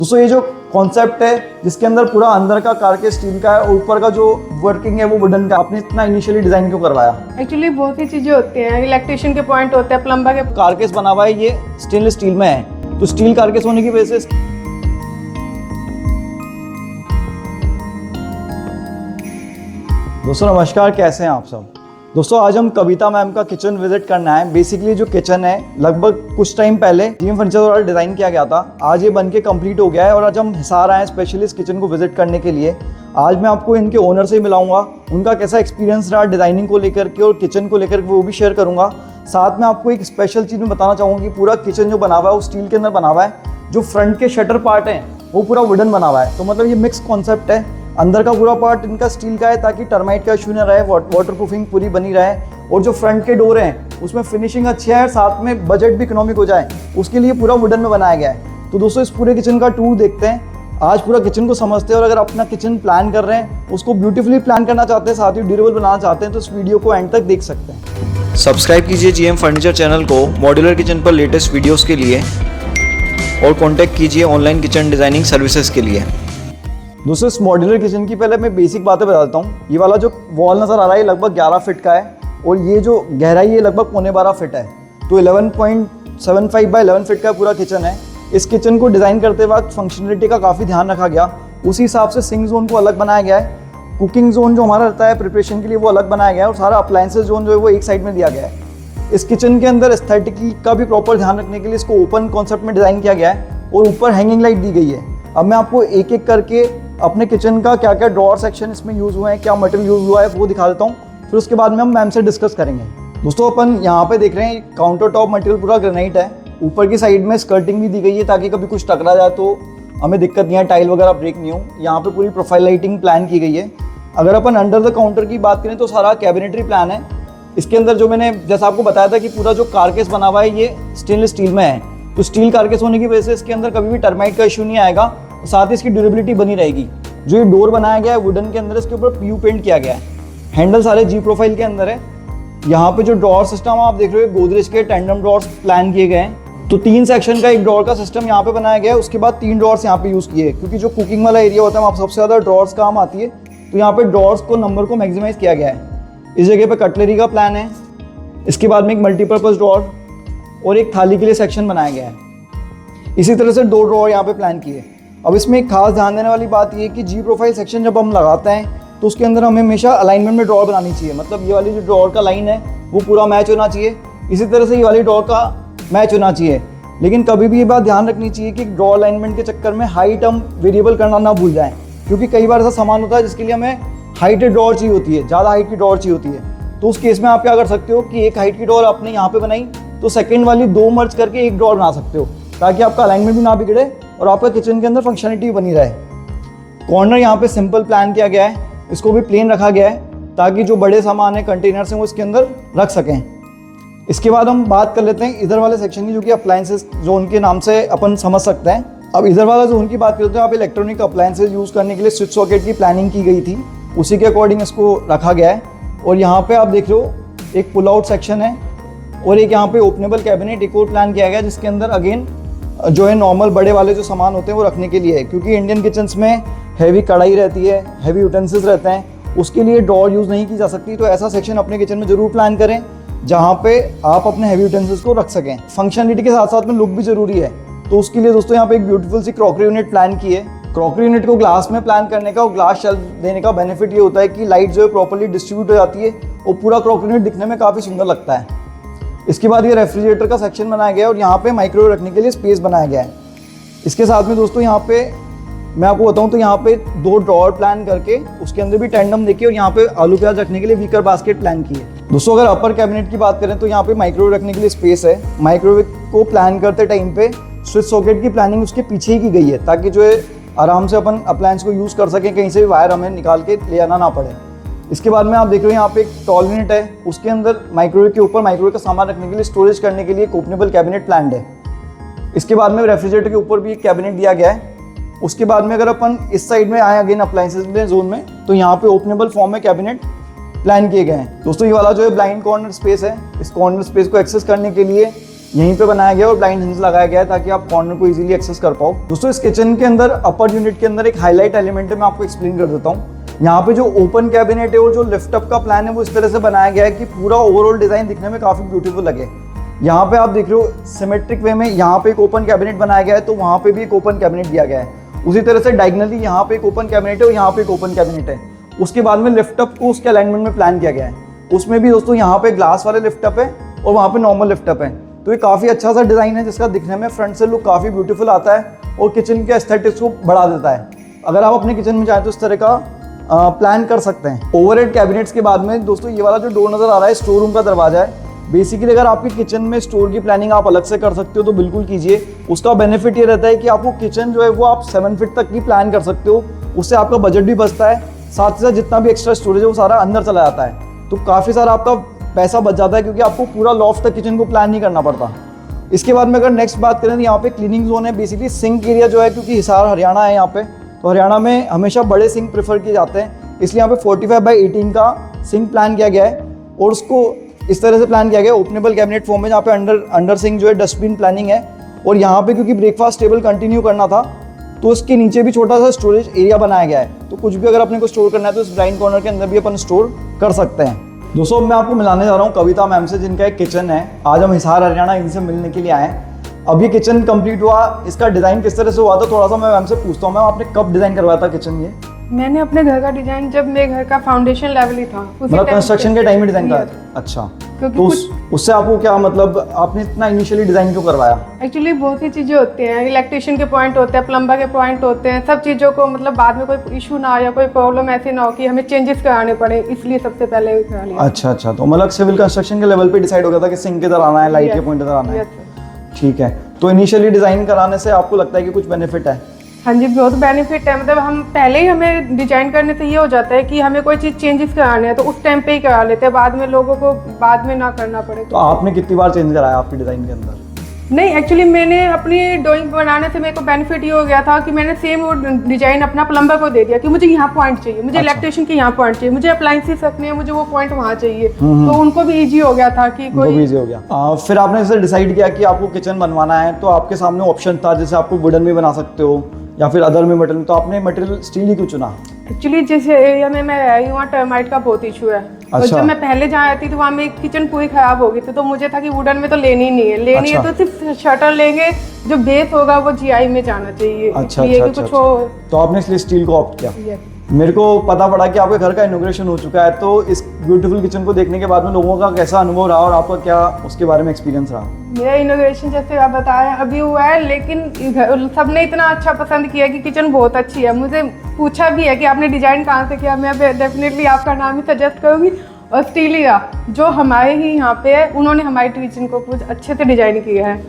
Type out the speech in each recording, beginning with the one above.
दोस्तों ये जो कॉन्सेप्ट है जिसके अंदर पूरा अंदर का कारकेस स्टील का है और ऊपर का जो वर्किंग है वो वुडन का, आपने इतना इनिशियली डिजाइन क्यों करवाया? एक्चुअली बहुत ही चीजें होती हैं, इलेक्ट्रिशियन के पॉइंट होते हैं, प्लम्बर के। कारकेस बना हुआ है ये स्टेनलेस स्टील में है, तो स्टील कारकेस होने की वजह से दोस्तों नमस्कार, कैसे हैं आप सब? दोस्तों आज हम कविता मैम का किचन विजिट करना है। बेसिकली जो किचन है लगभग कुछ टाइम पहले जीएम फर्नीचर द्वारा डिज़ाइन किया गया था। आज ये बन के कंप्लीट हो गया है और आज हम हिसार आए हैं स्पेशली इस किचन को विजिट करने के लिए। आज मैं आपको इनके ओनर से ही मिलाऊंगा, उनका कैसा एक्सपीरियंस रहा डिज़ाइनिंग को लेकर के और किचन को लेकर वो भी शेयर करूँगा। साथ में आपको एक स्पेशल चीज़ मैं बताना चाहूँगा कि पूरा किचन जो बना हुआ है वो स्टील के अंदर बना हुआ है। जो फ्रंट के शटर पार्ट हैं वो पूरा वुडन बना हुआ है, तो मतलब ये मिक्स कॉन्सेप्ट है। अंदर का पूरा पार्ट इनका स्टील का है ताकि टर्माइट का इशू न रहे, वाटर प्रूफिंग पूरी बनी रहे। और जो फ्रंट के डोर हैं उसमें फिनिशिंग अच्छी है, साथ में बजट भी इकोनॉमिक हो जाए, उसके लिए पूरा वुडन में बनाया गया है। तो दोस्तों इस पूरे किचन का टूर देखते हैं, आज पूरा किचन को समझते हैं। और अगर अपना किचन प्लान कर रहे हैं, उसको ब्यूटीफुली प्लान करना चाहते हैं, साथ ही ड्यूरेबल बनाना चाहते हैं, तो इस वीडियो को एंड तक देख सकते हैं। सब्सक्राइब कीजिए जीएम फर्नीचर चैनल को मॉड्यूलर किचन पर लेटेस्ट वीडियोस के लिए और कांटेक्ट कीजिए ऑनलाइन किचन डिजाइनिंग सर्विसेज के लिए। दोस्तों इस मॉड्यूलर किचन की पहले मैं बेसिक बातें बता देता हूँ। ये वाला जो वॉल नज़र आ रहा है लगभग 11 फीट का है और ये जो गहराई है लगभग 12.25 फीट है, तो 11.75 बाय 11 फीट का पूरा किचन है। इस किचन को डिज़ाइन करते वक्त फंक्शनलिटी का काफ़ी ध्यान रखा गया, उसी हिसाब से सिंक जोन को अलग बनाया गया है। कुकिंग जोन जो हमारा रहता है प्रिपरेशन के लिए वो अलग बनाया गया है और सारा अप्लायंसेज जोन जो है वो एक साइड में दिया गया है। इस किचन के अंदर एस्थेटिक का भी प्रॉपर ध्यान रखने के लिए इसको ओपन कॉन्सेप्ट में डिज़ाइन किया गया है और ऊपर हैंगिंग लाइट दी गई है। अब मैं आपको एक एक करके अपने किचन का क्या क्या ड्रॉअर सेक्शन इसमें यूज़ हुए हैं, क्या मटेरियल यूज़ हुआ है वो दिखा देता हूँ, फिर उसके बाद में हम मैम से डिस्कस करेंगे। दोस्तों अपन यहाँ पे देख रहे हैं काउंटर टॉप मटेरियल पूरा ग्रेनाइट है, ऊपर की साइड में स्कर्टिंग भी दी गई है ताकि कभी कुछ टकरा जाए तो हमें दिक्कत नहीं है, टाइल वगैरह ब्रेक नहीं हो। यहाँ पे पूरी प्रोफाइल लाइटिंग प्लान की गई है। अगर अपन अंडर द काउंटर की बात करें तो सारा कैबिनेटरी प्लान है। इसके अंदर जो मैंने जैसा आपको बताया था कि पूरा जो कारकेस बना हुआ है ये स्टेनलेस स्टील में है, तो स्टील कारकेस होने की वजह से इसके अंदर कभी भी टर्माइट का इशू नहीं आएगा, साथ ही इसकी ड्यूरेबिलिटी बनी रहेगी। जो ये डोर बनाया गया है वुडन के अंदर, इसके ऊपर पीयू पेंट किया गया है। हैंडल सारे जी प्रोफाइल के अंदर है। यहाँ पे जो ड्रॉअर सिस्टम आप देख रहे हो गोदरेज के टैंडम ड्रॉअर्स प्लान किए गए हैं, तो 3 सेक्शन का एक ड्रॉअर का सिस्टम यहाँ पे बनाया गया है। उसके बाद 3 ड्रॉअर्स यहाँ पे यूज़ किए, क्योंकि जो कुकिंग वाला एरिया होता है वहाँ सबसे ज़्यादा ड्रॉअर्स काम आती है, तो यहाँ पे ड्रॉअर्स को नंबर को मैक्सिमाइज किया गया है। इस जगह पे कटलरी का प्लान है। इसके बाद में एक मल्टीपर्पज़ ड्रॉअर और एक थाली के लिए सेक्शन बनाया गया है। इसी तरह से 2 ड्रॉअर यहाँ पे प्लान किए। अब इसमें एक खास ध्यान देने वाली बात ये है कि जी प्रोफाइल सेक्शन जब हम लगाते हैं तो उसके अंदर हमें हमेशा अलाइनमेंट में ड्रॉअर बनानी चाहिए, मतलब ये वाली जो ड्रॉअर का लाइन है वो पूरा मैच होना चाहिए। इसी तरह से ये वाली ड्रॉअर का मैच होना चाहिए। लेकिन कभी भी ये बात ध्यान रखनी चाहिए कि ड्रॉअर अलाइनमेंट के चक्कर में हाइट हम वेरिएबल करना ना भूल जाएं, क्योंकि कई बार ऐसा सामान होता है जिसके लिए हमें हाइटेड ड्रॉअर चाहिए होती है, ज़्यादा हाइट की ड्रॉअर चाहिए होती है। तो उस केस में आप क्या कर सकते हो कि एक हाइट की ड्रॉअर आपने यहाँ पे बनाई तो सेकेंड वाली 2 मर्ज करके एक ड्रॉअर बना सकते हो, ताकि आपका अलाइनमेंट भी ना बिगड़े और आपका किचन के अंदर फंक्शनलिटी बनी रहे। कॉर्नर यहाँ पे सिंपल प्लान किया गया है, इसको भी प्लेन रखा गया है ताकि जो बड़े सामान है कंटेनर्स हैं वो इसके अंदर रख सकें। इसके बाद हम बात कर लेते हैं इधर वाले सेक्शन की, जो कि अप्लायंसेस जोन के नाम से अपन समझ सकते हैं। अब इधर वाला जोन की बात करते हैं, आप इलेक्ट्रॉनिक अप्लायंसेस यूज़ करने के लिए स्विच सॉकेट की प्लानिंग की गई थी, उसी के अकॉर्डिंग इसको रखा गया है। और यहाँ पे आप देख रहे हो एक पुल आउट सेक्शन है और एक यहाँ पे ओपनेबल कैबिनेट एक और प्लान किया गया, जिसके अंदर अगेन जो है नॉर्मल बड़े वाले जो सामान होते हैं वो रखने के लिए है, क्योंकि इंडियन किचन्स में हैवी कढ़ाई रहती है, हैवी यूटेंसिल्स रहते हैं, उसके लिए ड्रॉअर यूज़ नहीं की जा सकती। तो ऐसा सेक्शन अपने किचन में जरूर प्लान करें जहाँ पे आप अपने हैवी यूटेंसिल्स को रख सकें। फंक्शनलिटी के साथ साथ में लुक भी जरूरी है, तो उसके लिए दोस्तों यहाँ पे एक ब्यूटीफुल सी क्रॉकरी यूनिट प्लान की है। क्रॉकरी यूनिट को ग्लास में प्लान करने का और ग्लास शेल्फ देने का बेनिफिट ये होता है कि लाइट जो है प्रॉपर्ली डिस्ट्रीब्यूट हो जाती है और पूरा क्रॉकरी यूनिट दिखने में काफ़ी सुंदर लगता है। इसके बाद ये रेफ्रिजरेटर का सेक्शन बनाया गया है और यहाँ पे माइक्रोवेव रखने के लिए स्पेस बनाया गया है। इसके साथ में दोस्तों यहाँ पे मैं आपको बताऊँ तो यहाँ पे 2 ड्रॉअर प्लान करके उसके अंदर भी टैंडम देखिए और यहाँ पे आलू प्याज रखने के लिए वीकर बास्केट प्लान की है। दोस्तों अगर अपर कैबिनेट की बात करें तो यहाँ पे माइक्रोवेव रखने के लिए स्पेस है। माइक्रोवेव को प्लान करते टाइम पे स्विच सॉकेट की प्लानिंग उसके पीछे ही की गई है, ताकि जो है आराम से अपन अप्लायंस को यूज़ कर सकें, कहीं से भी वायर हमें निकाल के ले आना ना पड़े। इसके बाद में आप देख रहे हो यहाँ पे एक टॉल यूनिट है, उसके अंदर माइक्रोवेव के ऊपर माइक्रोवेव का सामान रखने के लिए स्टोरेज करने के लिए एक ओपनेबल कैबिनेट प्लान्ड है। इसके बाद में रेफ्रिजरेटर के ऊपर भी एक कैबिनेट दिया गया है। उसके बाद में अगर अपन इस साइड में आए अगेन अप्लायंसेज में जोन में, तो यहाँ पे ओपनेबल फॉर्म में कैबिनेट प्लान किए गए हैं। दोस्तों ये वाला जो है ब्लाइंड कॉर्नर स्पेस है, इस कॉर्नर स्पेस को एक्सेस करने के लिए यहीं पे बनाया गया है और ब्लाइंड हिंज लगाया गया है ताकि आप कॉर्नर को इजीली एक्सेस कर पाओ। दोस्तों इस किचन के अंदर अपर यूनिट के अंदर एक हाईलाइट एलिमेंट है, मैं आपको एक्सप्लेन कर देता हूँ। यहाँ पे जो ओपन कैबिनेट है और जो लिफ्ट अप का प्लान है वो इस तरह से बनाया गया है कि पूरा ओवरऑल डिजाइन दिखने में काफी ब्यूटीफुल लगे। यहाँ पे आप देख रहे हो सिमेट्रिक वे में यहाँ पे एक ओपन कैबिनेट बनाया गया है, तो वहाँ पे भी एक ओपन कैबिनेट दिया गया है। उसी तरह से डायगनली यहाँ पे एक ओपन कैबिनेट है और यहाँ पे एक ओपन कैबिनेट है। उसके बाद में लिफ्ट अप को उसके अलाइनमेंट में प्लान किया गया है। उसमें भी दोस्तों यहाँ पे ग्लास वाले लिफ्ट अप है और वहाँ पे नॉर्मल लिफ्ट अप है। तो ये काफ़ी अच्छा सा डिज़ाइन है जिसका दिखने में फ्रंट से लुक काफ़ी ब्यूटीफुल आता है और किचन के एस्थेटिक्स को बढ़ा देता है। अगर आप अपने किचन में चाहें तो इस तरह का प्लान कर सकते हैं। ओवरहेड कैबिनेट्स के बाद में दोस्तों ये वाला जो डोर नज़र आ रहा है स्टोर रूम का दरवाजा है। बेसिकली अगर आपके किचन में स्टोर की प्लानिंग आप अलग से कर सकते हो तो बिल्कुल कीजिए। उसका बेनिफिट ये रहता है कि आपको किचन जो है वो आप 7 फीट तक की प्लान कर सकते हो, उससे आपका बजट भी बचता है, साथ ही साथ जितना भी एक्स्ट्रा स्टोरेज है वो सारा अंदर चला जाता है। तो काफ़ी सारा आपका पैसा बच जाता है क्योंकि आपको पूरा लॉफ्ट तक किचन को प्लान नहीं करना पड़ता। इसके बाद में अगर नेक्स्ट बात करें तो यहाँ पे क्लीनिंग जोन है। बेसिकली सिंक एरिया जो है, क्योंकि हिसार हरियाणा है यहाँ पे, तो हरियाणा में हमेशा बड़े सिंक प्रेफर किए जाते हैं, इसलिए यहाँ पे 45/18 का सिंक प्लान किया गया है और उसको इस तरह से प्लान किया गया है ओपनेबल कैबिनेट फॉर्म में, जहाँ पे अंडर सिंक जो है डस्टबिन प्लानिंग है। और यहाँ पे क्योंकि ब्रेकफास्ट टेबल कंटिन्यू करना था तो उसके नीचे भी छोटा सा स्टोरेज एरिया बनाया गया है, तो कुछ भी अगर अपने को स्टोर करना है तो इस ब्लाइंड कॉर्नर के अंदर भी अपन स्टोर कर सकते हैं। दोस्तों मैं आपको मिलाने जा रहा हूँ कविता मैम से, जिनका एक किचन है। आज हम हिसार हरियाणा इनसे मिलने के लिए आए हैं। अभी किचन कंप्लीट हुआ, इसका डिज़ाइन किस तरह से हुआ था थोड़ा सा मैं मैम से पूछता हूँ। मैम आपने कब डिज़ाइन करवाया था किचन ये? मैंने अपने घर का डिजाइन जब मेरे घर का फाउंडेशन लेवल ही था, उसी मतलब time कंस्ट्रक्शन के टाइम में डिज़ाइन Yes. कराया? अच्छा, क्योंकि तो उससे आपको क्या मतलब, आपने इतना इनिशियली डिज़ाइन क्यों करवाया? एक्चुअली बहुत सी चीज़ें होती हैं, इलेक्ट्रिशियन के पॉइंट होते हैं, प्लम्बर के पॉइंट होते हैं, सब चीज़ों को मतलब बाद में कोई इशू ना आए या कोई प्रॉब्लम ऐसी ना हो कि हमें चेंजेस कराने पड़े, इसलिए सबसे पहले करा लिया। अच्छा, तो मतलब सिविल कंस्ट्रक्शन के लेवल पे डिसाइड हो गया था कि सिंक किधर आना है, लाइट के Yes. पॉइंट किधर आना है। Yes, sir. ठीक है, तो इनिशियली डिज़ाइन कराने से आपको लगता है कि कुछ बेनिफिट है? हाँ जी, बहुत बेनिफिट है। मतलब हम पहले ही हमें डिजाइन करने से ये हो जाता है कि हमें कोई चीज़ चेंजेस कराने हैं तो उस टाइम पे ही करा लेते हैं, बाद में लोगों को बाद में ना करना पड़े। तो आपने कितनी बार चेंज कराया आपकी डिज़ाइन के अंदर? नहीं, एक्चुअली मैंने अपनी ड्राइंग बनाने से मेरे को बेनिफिट ये हो गया था कि मैंने सेम वो डिजाइन अपना प्लम्बर को दे दिया कि मुझे यहाँ पॉइंट चाहिए, मुझे इलेक्ट्रिशियन के यहाँ पॉइंट चाहिए, मुझे अप्लायंसेस रखने हैं, मुझे वो पॉइंट वहाँ चाहिए। तो उनको भी इजी हो गया था कि वो कोई भी इजी हो गया। फिर आपने जैसे डिसाइड किया कि आपको किचन बनवाना है तो आपके सामने ऑप्शन था, जैसे आपको वुडन में बना सकते हो या फिर अदर में मटेरियल, तो आपने मटेरियल स्टील ही क्यों चुना? एक्चुअली जिस एरिया में मैं रही हूँ वहाँ टर्माइट का बहुत इशू है। और अच्छा। जब मैं पहले जहाँ आती थी वहाँ मेरी किचन पूरी खराब हो गई थी, तो मुझे था कि वुडन में तो लेनी ही नहीं है, लेनी है तो सिर्फ शटर लेंगे, जो बेस होगा वो जीआई में जाना चाहिए। अच्छा, ये अच्छा, कि कुछ अच्छा। हो। तो आपने इसलिए स्टील को ऑप्ट किया। Yes. मेरे को पता पड़ा कि आपके घर का इनॉग्रेशन हो चुका है, तो इस ब्यूटीफुल किचन को देखने के बाद में लोगों का कैसा अनुभव रहा और आपका क्या उसके बारे में एक्सपीरियंस रहा? मेरा इनोग्रेशन जैसे आप बताया अभी हुआ है, लेकिन सबने इतना अच्छा पसंद किया कि किचन बहुत अच्छी है। मुझे पूछा भी है कि आपने डिजाइन कहाँ से किया, मैं डेफिनेटली आपका नाम ही सजेस्ट करूँगी। और स्टीलिया जो हमारे ही यहाँ पे है, उन्होंने हमारी किचन को कुछ अच्छे से डिजाइन किया है।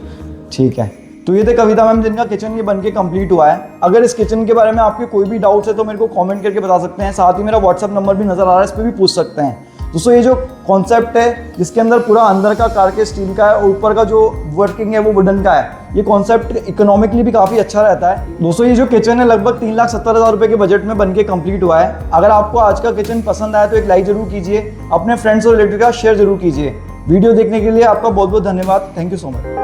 ठीक है, तो ये थे कविता मैम जिनका किचन ये बन के कंप्लीट हुआ है। अगर इस किचन के बारे में आपके कोई भी डाउट्स है तो मेरे को कमेंट करके बता सकते हैं। साथ ही मेरा व्हाट्सअप नंबर भी नज़र आ रहा है, इस पर भी पूछ सकते हैं। दोस्तों ये जो कॉन्सेप्ट है जिसके अंदर पूरा अंदर का कारके स्टील का है और ऊपर का जो वर्किंग है वो वुडन का है, ये कॉन्सेप्ट इकोनॉमिकली भी काफ़ी अच्छा रहता है। दोस्तों ये जो किचन है लगभग 3,70,000 रुपये के बजट में बन के कंप्लीट हुआ है। अगर आपको आज का किचन पसंद आया तो एक लाइक जरूर कीजिए, अपने फ्रेंड्स और रिलेटिव का शेयर जरूर कीजिए। वीडियो देखने के लिए आपका बहुत बहुत धन्यवाद। Thank you so much.